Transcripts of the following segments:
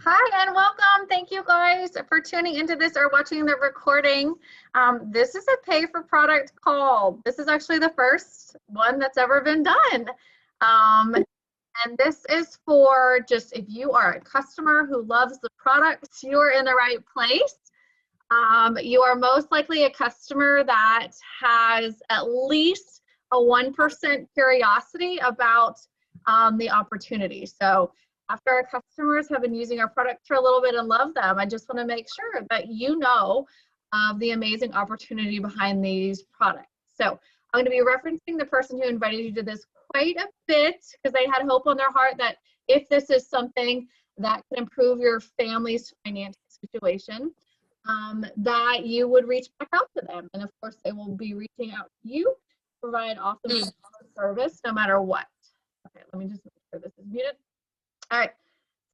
Hi and welcome. Thank you guys for tuning into this or watching the recording. This is a pay for product call. This is actually the first one that's ever been done. And this is for just if you are a customer who loves the products, you're in the right place. You are most likely a customer that has at least a 1% curiosity about the opportunity. So after our customers have been using our products for a little bit and love them, I just want to make sure that you know of the amazing opportunity behind these products. So I'm going to be referencing the person who invited you to this quite a bit because they had hope on their heart that if this is something that can improve your family's financial situation, that you would reach back out to them. And of course, they will be reaching out to you to provide awesome service no matter what. Okay, let me just make sure this is muted. All right,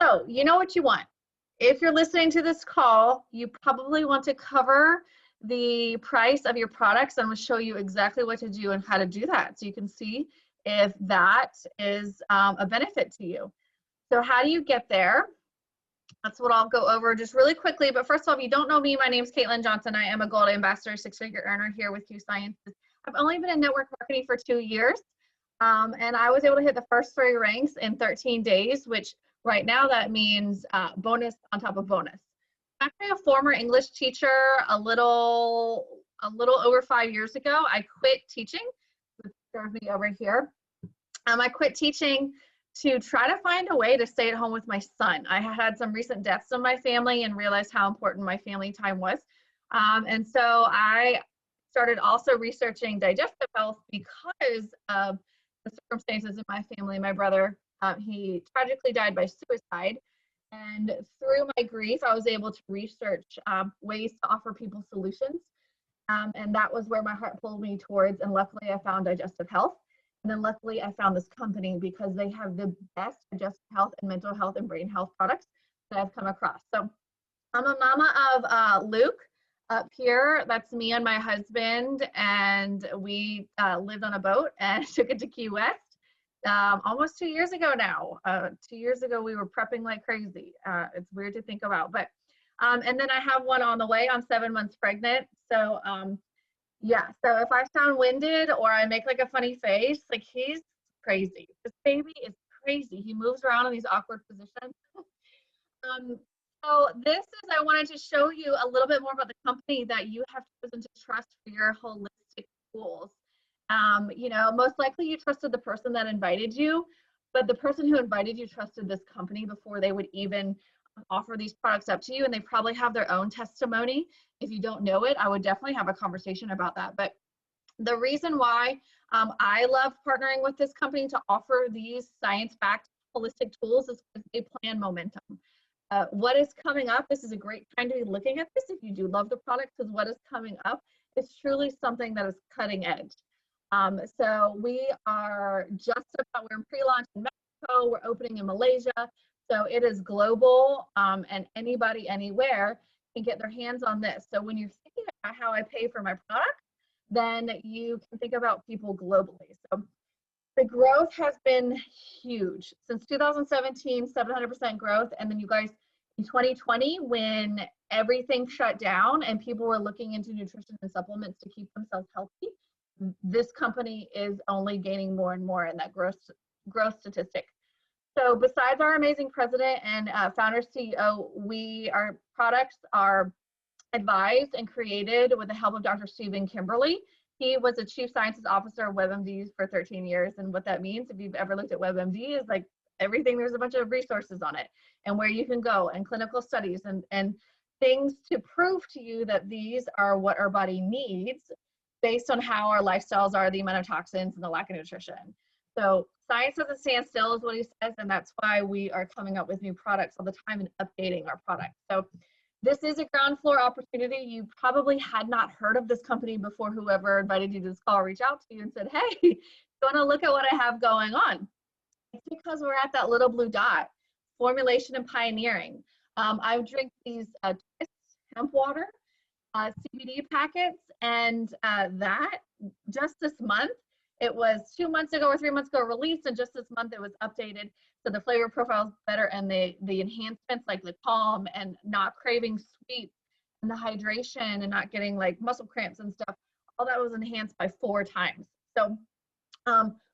so you know what you want. If you're listening to this call, you probably want to cover the price of your products. I'm going to show you exactly what to do and how to do that so you can see if that is a benefit to you. So how do you get there? That's what I'll go over just really quickly. But first of all, if you don't know me, my name is Caitlin Johnson. I am a Gold Ambassador, six-figure earner here with Q Sciences. I've only been in network marketing for 2 years. And I was able to hit the first 3 ranks in 13 days, which right now that means bonus on top of bonus. I'm actually a former English teacher a little over 5 years ago. I quit teaching. There's me over here. I quit teaching to try to find a way to stay at home with my son. I had some recent deaths in my family and realized how important my family time was. And so I started also researching digestive health because of the circumstances in my family. My brother, he tragically died by suicide. And through my grief, I was able to research ways to offer people solutions. And that was where my heart pulled me towards. And luckily, I found digestive health. And then luckily, I found this company because they have the best digestive health and mental health and brain health products that I've come across. So I'm a mama of Luke. Up here, that's me and my husband, and we lived on a boat and took it to Key West almost 2 years ago now. 2 years ago, we were prepping like crazy. It's weird to think about, but and then I have one on the way. I'm 7 months pregnant, so yeah. So if I sound winded or I make like a funny face, like he's crazy. This baby is crazy. He moves around in these awkward positions. So this is, I wanted to show you a little bit more about the company that you have chosen to trust for your holistic tools. You know, most likely you trusted the person that invited you, but the person who invited you trusted this company before they would even offer these products up to you, and they probably have their own testimony. If you don't know it, I would definitely have a conversation about that. But the reason why I love partnering with this company to offer these science-backed holistic tools is because they plan momentum. What is coming up, this is a great time to be looking at this if you do love the product, because what is coming up is truly something that is cutting edge. So we are just about, we're in pre-launch in Mexico, we're opening in Malaysia, so it is global, and anybody, anywhere can get their hands on this. So when you're thinking about how I pay for my product, then you can think about people globally. So the growth has been huge. Since 2017, 700% growth. And then you guys, in 2020, when everything shut down and people were looking into nutrition and supplements to keep themselves healthy, this company is only gaining more and more in that growth statistic. So besides our amazing president and founder CEO, our products are advised and created with the help of Dr. Stephen Kimberly. He was a chief sciences officer of WebMD for 13 years. And what that means, if you've ever looked at WebMD, is like everything, there's a bunch of resources on it and where you can go and clinical studies and things to prove to you that these are what our body needs based on how our lifestyles are, the amount of toxins and the lack of nutrition. So science doesn't stand still is what he says. And that's why we are coming up with new products all the time and updating our products. So this is a ground floor opportunity. You probably had not heard of this company before whoever invited you to this call reached out to you and said, hey, you want to look at what I have going on? It's because we're at that little blue dot, formulation and pioneering. I drink these Twist hemp water, CBD packets, and that just this month, it was 2 months ago or 3 months ago released, and just this month it was updated. So the flavor profile is better, and the enhancements like the calm and not craving sweet and the hydration and not getting like muscle cramps and stuff, all that was enhanced by 4 times. So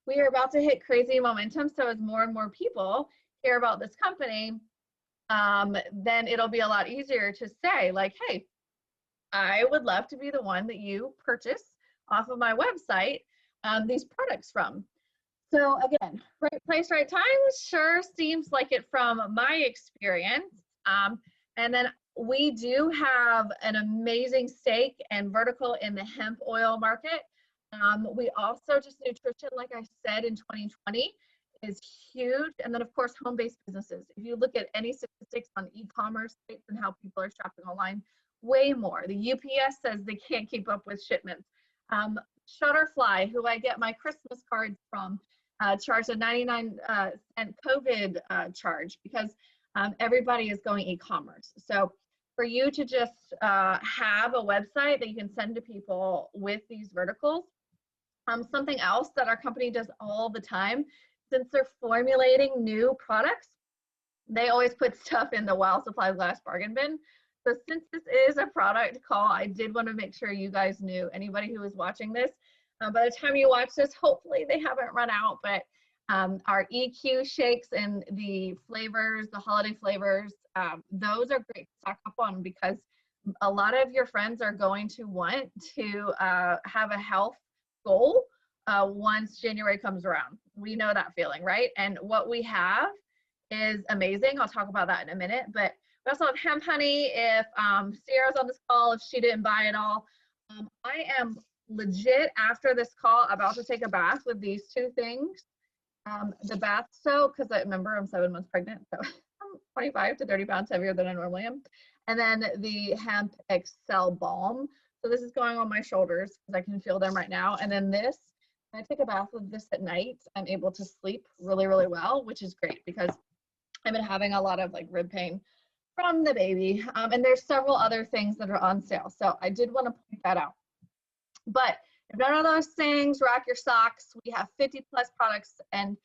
we are about to hit crazy momentum. So as more and more people hear about this company, then it'll be a lot easier to say like, hey, I would love to be the one that you purchase off of my website these products from. So again, right place, right time sure seems like it from my experience. And then we do have an amazing stake and vertical in the hemp oil market. We also just nutrition, like I said, in 2020 is huge. And then of course, home-based businesses. If you look at any statistics on e-commerce sites and how people are shopping online, way more. The UPS says they can't keep up with shipments. Shutterfly, who I get my Christmas cards from, charged a 99-cent COVID charge because everybody is going e-commerce. So for you to just have a website that you can send to people with these verticals, something else that our company does all the time, since they're formulating new products, they always put stuff in the Wow Supply Glass bargain bin. So since this is a product call, I did want to make sure you guys knew, anybody who is watching this, by the time you watch this, hopefully they haven't run out, but our EQ shakes and the flavors, the holiday flavors, those are great to stock up on because a lot of your friends are going to want to have a health goal once January comes around. We know that feeling, right? And what we have is amazing. I'll talk about that in a minute, but we also have hemp honey. If Sierra's on this call, if she didn't buy it all, I am legit after this call about to take a bath with these 2 things. The bath soap, because I remember I'm 7 months pregnant, so I'm 25 to 30 pounds heavier than I normally am. And then the hemp Excel balm. So this is going on my shoulders because I can feel them right now. And then this, when I take a bath with this at night, I'm able to sleep really, really well, which is great because I've been having a lot of like rib pain from the baby. And there's several other things that are on sale. So I did want to point that out. But if none of those things rock your socks, we have 50+ products and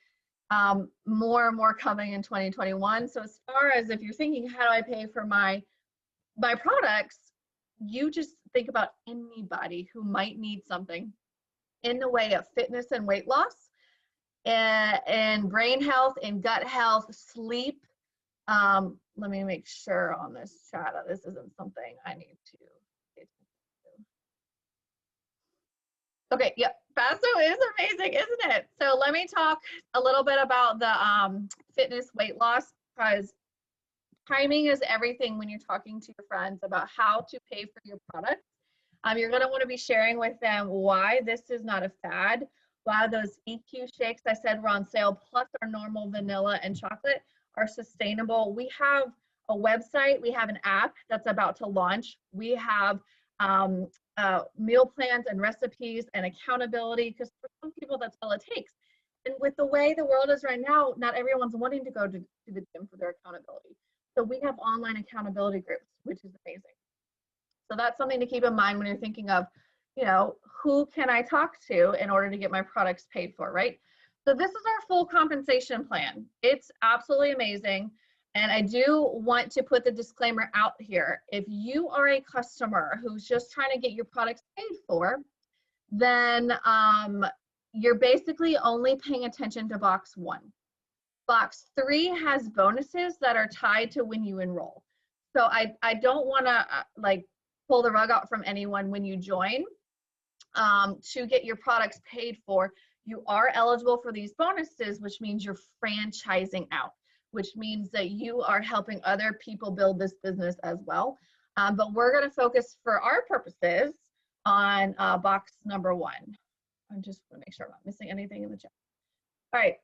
more and more coming in 2021. So as far as if you're thinking, how do I pay for my products, you just think about anybody who might need something in the way of fitness and weight loss, and brain health and gut health, sleep. Let me make sure on this chat that this isn't something I need to pay attention to. Okay, yep, Basso is amazing, isn't it? So let me talk a little bit about the fitness weight loss, because timing is everything when you're talking to your friends about how to pay for your products. You're going to want to be sharing with them why this is not a fad, why those EQ shakes I said were on sale, plus our normal vanilla and chocolate are sustainable. We have a website, we have an app that's about to launch. We have meal plans and recipes and accountability, because for some people that's all it takes. And with the way the world is right now, not everyone's wanting to go to the gym for their accountability. So we have online accountability groups, which is amazing. So that's something to keep in mind when you're thinking of, you know, who can I talk to in order to get my products paid for, right? So this is our full compensation plan. It's absolutely amazing. And I do want to put the disclaimer out here. If you are a customer who's just trying to get your products paid for, then you're basically only paying attention to box 1. Box 3 has bonuses that are tied to when you enroll. So I don't want to like pull the rug out from anyone when you join. To get your products paid for, you are eligible for these bonuses, which means you're franchising out, which means that you are helping other people build this business as well. But we're going to focus for our purposes on box number 1. I'm just going to make sure I'm not missing anything in the chat. All right,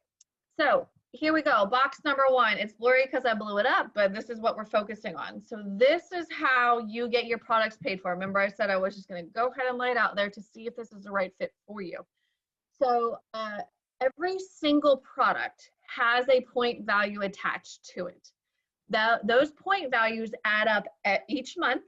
so here we go. Box number 1. It's blurry because I blew it up, but this is what we're focusing on. So this is how you get your products paid for. Remember I said I was just going to go ahead and lay it out there to see if this is the right fit for you. So every single product has a point value attached to it. Those point values add up at each month,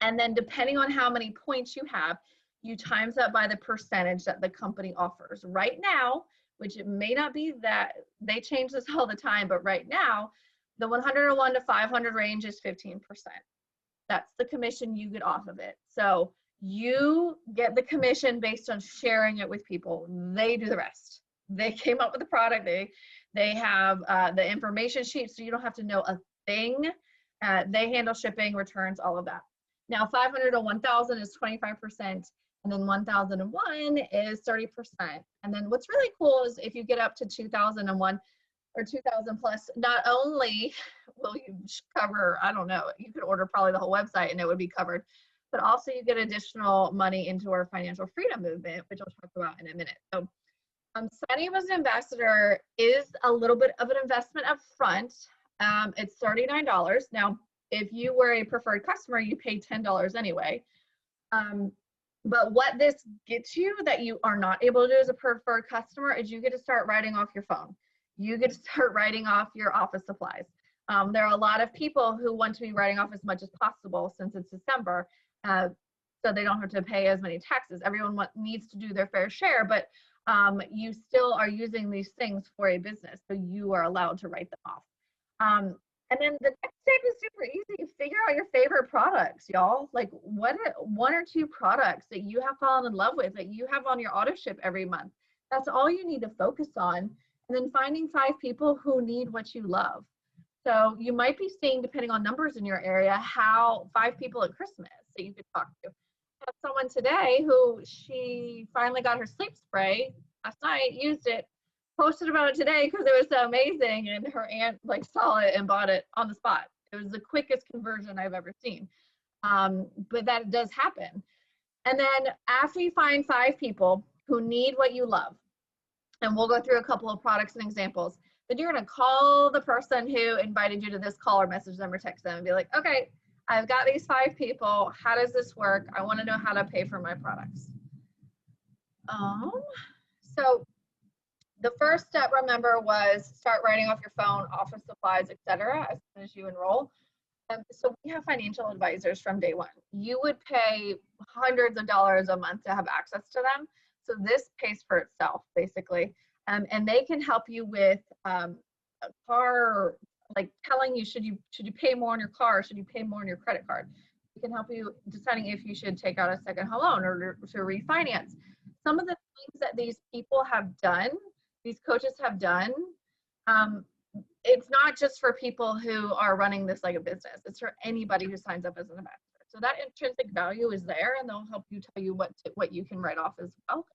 and then depending on how many points you have, you times that by the percentage that the company offers. Right now, which it may not be that they change this all the time, but right now, the 101 to 500 range is 15%. That's the commission you get off of it. So you get the commission based on sharing it with people. They do the rest. They came up with the product. They have the information sheet, so you don't have to know a thing. They handle shipping, returns, all of that. Now 500 to 1,000 is 25%, and then 1,001 is 30%. And then what's really cool is if you get up to 2,001 or 2,000 plus, not only will you cover, I don't know, you could order probably the whole website and it would be covered, but also you get additional money into our financial freedom movement, which I'll talk about in a minute. So signing up as an ambassador is a little bit of an investment up front. It's $39. Now, if you were a preferred customer, you pay $10 anyway. But what this gets you that you are not able to do as a preferred customer is you get to start writing off your phone. You get to start writing off your office supplies. There are a lot of people who want to be writing off as much as possible since it's December, so they don't have to pay as many taxes. Everyone needs to do their fair share, but you still are using these things for a business, so you are allowed to write them off. And then the next step is super easy. Figure out your favorite products, y'all. Like, what are 1 or 2 products that you have fallen in love with that you have on your auto ship every month? That's all you need to focus on. And then finding 5 people who need what you love. So you might be seeing, depending on numbers in your area, how 5 people at Christmas that you could talk to. I had someone today who she finally got her sleep spray last night, used it, posted about it today because it was so amazing, and her aunt like saw it and bought it on the spot. It was the quickest conversion I've ever seen. But that does happen. And then after you find 5 people who need what you love, and we'll go through a couple of products and examples, then you're going to call the person who invited you to this call or message them or text them and be like, okay, I've got these 5 people. How does this work? I want to know how to pay for my products. So the first step, remember, was start writing off your phone, office supplies, etc. as soon as you enroll. So we have financial advisors from day one. You would pay hundreds of dollars a month to have access to them. So this pays for itself, basically. And they can help you with a car, like telling you, should you pay more on your car, or should you pay more on your credit card? They can help you deciding if you should take out a second home loan or to refinance. Some of the things that these people have done, these coaches have done, it's not just for people who are running this like a business. It's for anybody who signs up as an ambassador. So that intrinsic value is there, and they'll help you tell you what you can write off as well.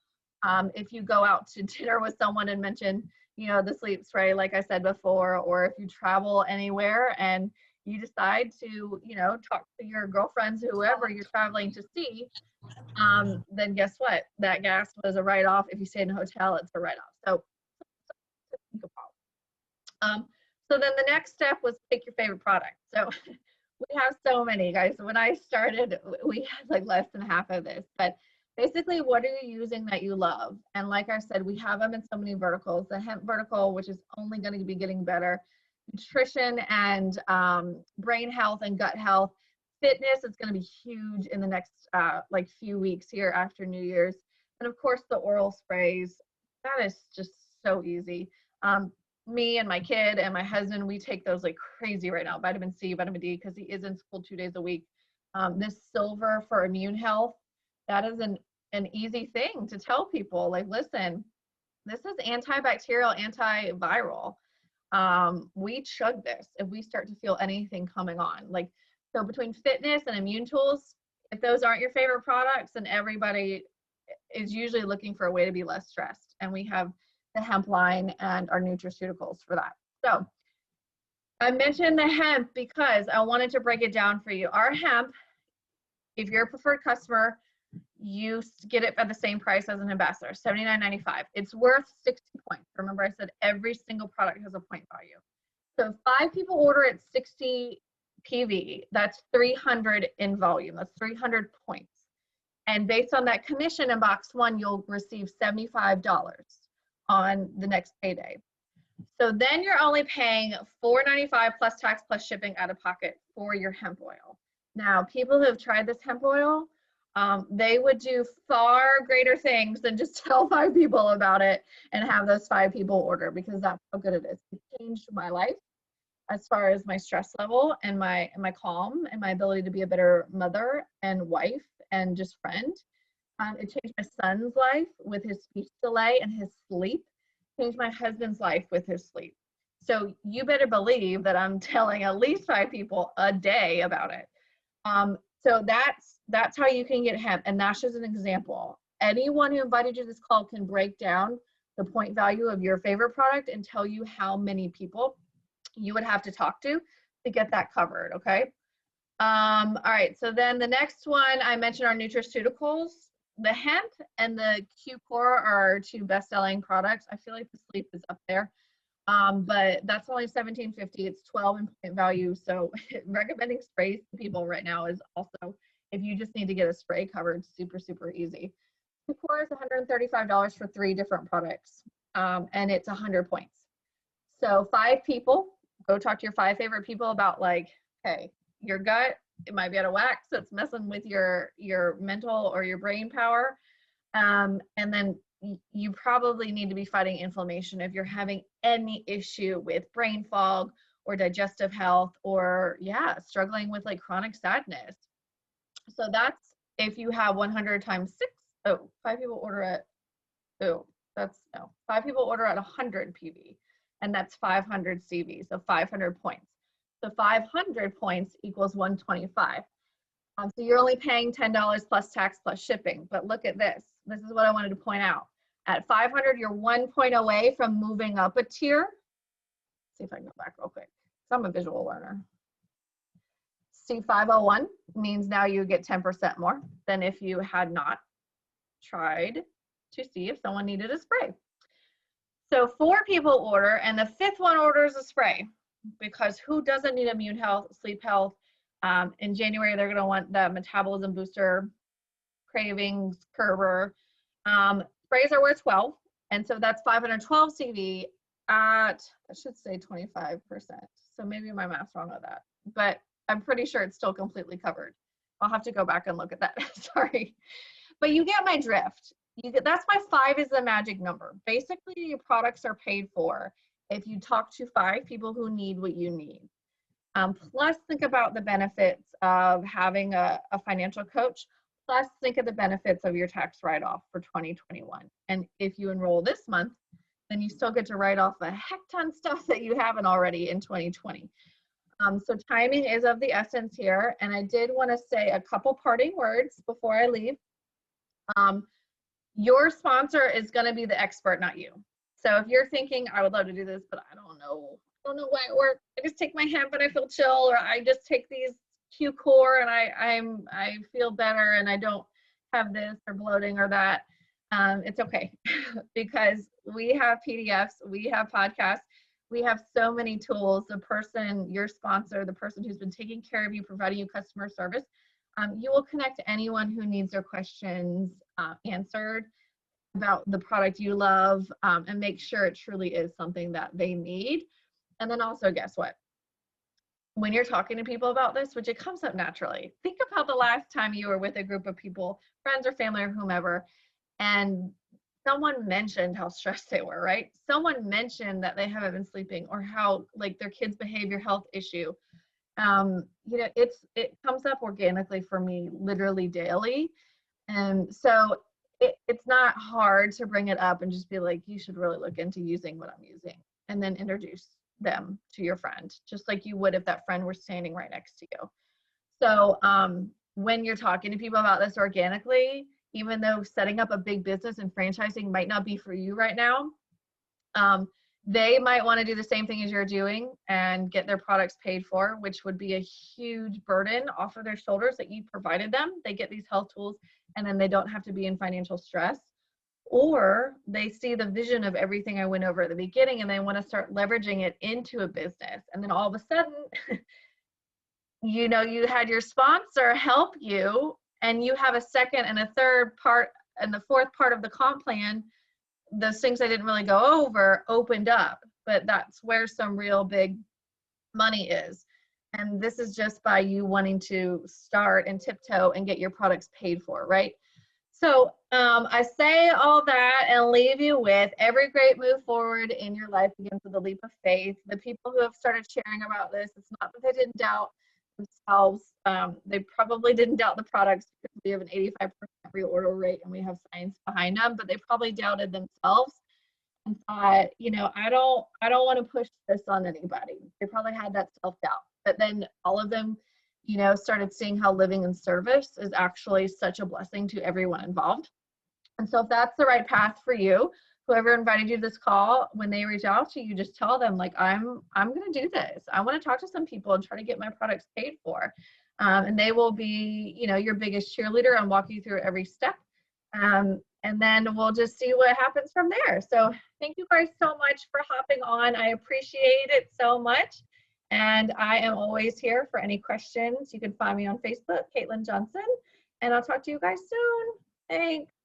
If you go out to dinner with someone and mention, you know, the sleep spray, like I said before, or if you travel anywhere and you decide to, you know, talk to your girlfriends, whoever you're traveling to see, then guess what? That gas was a write-off. If you stay in a hotel, it's a write-off. So think about. So then the next step was pick your favorite product. So we have so many, guys. When I started, we had like less than half of this, but basically, what are you using that you love? And like I said, we have them in so many verticals. The hemp vertical, which is only going to be getting better. Nutrition and brain health and gut health. Fitness is going to be huge in the next like few weeks here after New Year's. And of course, the oral sprays. That is just so easy. Me and my kid and my husband, we take those like crazy right now. Vitamin C, vitamin D, because he is in school 2 days a week. This silver for immune health. That is an easy thing to tell people, like, listen, this is antibacterial, antiviral. We chug this if we start to feel anything coming on. Like, so between fitness and immune tools, if those aren't your favorite products, then everybody is usually looking for a way to be less stressed. And we have the hemp line and our nutraceuticals for that. So I mentioned the hemp because I wanted to break it down for you. Our hemp, if you're a preferred customer, you get it at the same price as an ambassador, $79.95. It's worth 60 points. Remember, I said every single product has a point value. So if 5 people order at 60 PV, that's 300 in volume. That's 300 points. And based on that commission in box 1, you'll receive $75 on the next payday. So then you're only paying $4.95 plus tax plus shipping out of pocket for your hemp oil. Now, people who have tried this hemp oil, they would do far greater things than just tell 5 people about it and have those 5 people order, because that's how good it is. It changed my life as far as my stress level and my calm and my ability to be a better mother and wife and just friend. It changed my son's life with his speech delay and his sleep. Changed my husband's life with his sleep. So you better believe that I'm telling at least 5 people a day about it. So that's how you can get hemp, and that's just an example. Anyone who invited you to this call can break down the point value of your favorite product and tell you how many people you would have to talk to get that covered, okay? All right, so then the next one, I mentioned our nutraceuticals. The hemp and the Q-Core are our 2 best-selling products. I feel like the sleep is up there, but that's only $17.50. It's 12 in point value, so recommending sprays to people right now is also, if you just need to get a spray covered, super, super easy. Q-Core is $135 for 3 different products, and it's 100 points. So 5 people, go talk to your 5 favorite people about, like, hey, your gut, it might be out of whack, so it's messing with your mental or your brain power. And then you probably need to be fighting inflammation if you're having any issue with brain fog or digestive health, or struggling with like chronic sadness. So that's if you have 100 times 6. Oh, 5 people order at, 5 people order at 100 PV, and that's 500 CV, so 500 points. So 500 points equals 125. So you're only paying $10 plus tax plus shipping. But look at this. This is what I wanted to point out. At 500, you're 1 point away from moving up a tier. Let's see if I can go back real quick, because I'm a visual learner. See, 501 means now you get 10% more than if you had not tried to see if someone needed a spray. So 4 people order, and the 5th one orders a spray, because who doesn't need immune health, sleep health? In January, they're going to want the metabolism booster, cravings curber. Sprays are worth 12, and so that's 512 CV at, I should say 25%. So maybe my math's wrong on that, but I'm pretty sure it's still completely covered. I'll have to go back and look at that. Sorry, but you get my drift. That's why 5 is the magic number. Basically, your products are paid for if you talk to 5 people who need what you need. Plus, think about the benefits of having a financial coach. Plus, think of the benefits of your tax write-off for 2021. And if you enroll this month, then you still get to write off a heck ton of stuff that you haven't already in 2020. So timing is of the essence here. And I did want to say a couple parting words before I leave. Your sponsor is going to be the expert, not you. So if you're thinking, I would love to do this, but I don't know why it works. I just take my hemp and I feel chill, or I just take these Q-Core and I feel better and I don't have this or bloating or that. It's okay, because we have PDFs, we have podcasts, we have so many tools. The person, your sponsor, the person who's been taking care of you, providing you customer service, you will connect anyone who needs their questions answered about the product you love, and make sure it truly is something that they need. And then also, guess what? When you're talking to people about this, which it comes up naturally, think about the last time you were with a group of people, friends or family or whomever, and someone mentioned how stressed they were, right? Someone mentioned that they haven't been sleeping, or how like their kid's behavior health issue. You know, it comes up organically for me literally daily. And so it's not hard to bring it up and just be like, you should really look into using what I'm using, and then introduce them to your friend, just like you would if that friend were standing right next to you. So when you're talking to people about this organically, even though setting up a big business and franchising might not be for you right now, they might want to do the same thing as you're doing and get their products paid for, which would be a huge burden off of their shoulders that you provided them. They get these health tools and then they don't have to be in financial stress. Or they see the vision of everything I went over at the beginning and they want to start leveraging it into a business. And then all of a sudden, you know, you had your sponsor help you, and you have a second and a third part and the fourth part of the comp plan. Those things I didn't really go over opened up, but that's where some real big money is. And this is just by you wanting to start and tiptoe and get your products paid for, right? So I say all that and leave you with every great move forward in your life begins with a leap of faith. The people who have started sharing about this, it's not that they didn't doubt themselves. They probably didn't doubt the products because we have an 85% reorder rate and we have science behind them, but they probably doubted themselves and thought, you know, I don't want to push this on anybody. They probably had that self-doubt. But then all of them, you know, started seeing how living in service is actually such a blessing to everyone involved. And so if that's the right path for you, whoever invited you to this call, when they reach out to you, just tell them like, I'm going to do this. I want to talk to some people and try to get my products paid for. And they will be, you know, your biggest cheerleader and walk you through every step. And then we'll just see what happens from there. So thank you guys so much for hopping on. I appreciate it so much. And I am always here for any questions. You can find me on Facebook, Caitlin Johnson, and I'll talk to you guys soon. Thanks.